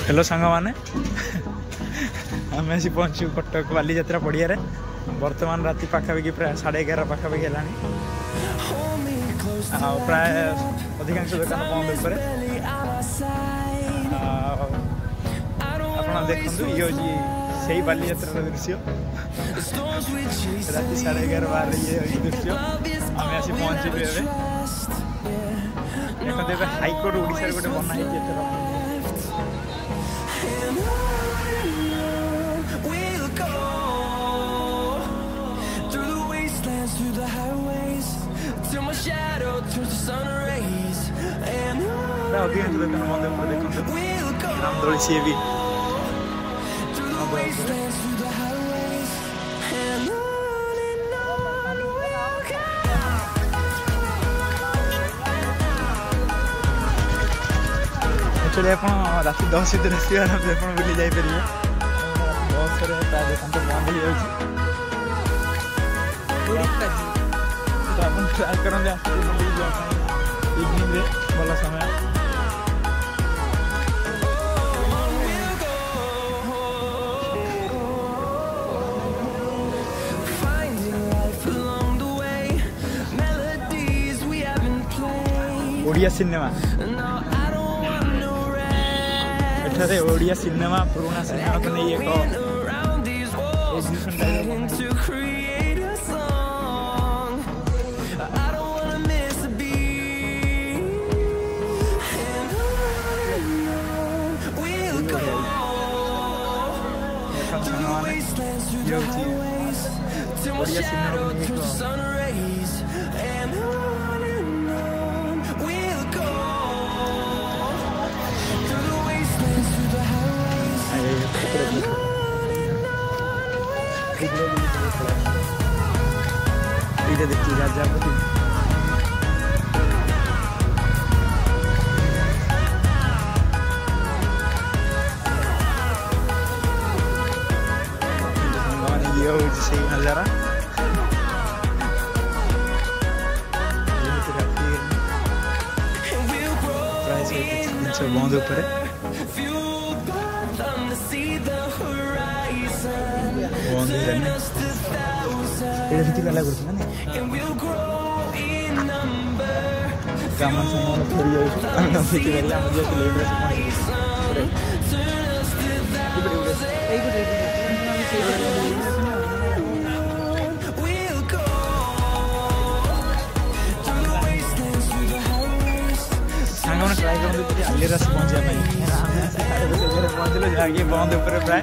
hello सांग मैंने आम आसी पहुँचू कटक बालीजात्रा पड़िया बर्तमान राति पाखापाखि प्राय 11:30 पाखापाखि है प्राय अधिकांश दुकान बंद उपर आप देखु ये हूँ से बालीजात्रा दृश्य राति 11:30 ये दृश्य आम आसी पहुँचलु देखते हाईकोर्ट ओडिशा गोटे बनाई अधिकांश दुकान बंद देखते रामदोली सी भी एक्चुअली आप रात 10 भितर आसपार बुली जापर बस दुकान तो बंद हो ट्राए करते इवनिंग भल समय ओडिया सिनेमा एठारे ओडिया सिनेमा पुराना सिनेमा को नहीं एक ओडिया सिनेमा देखिए राजापति ये हूँ से नजारा बंद ऊपर ट्राए कर पहुंचा पहुंचल जाके बंद प्राय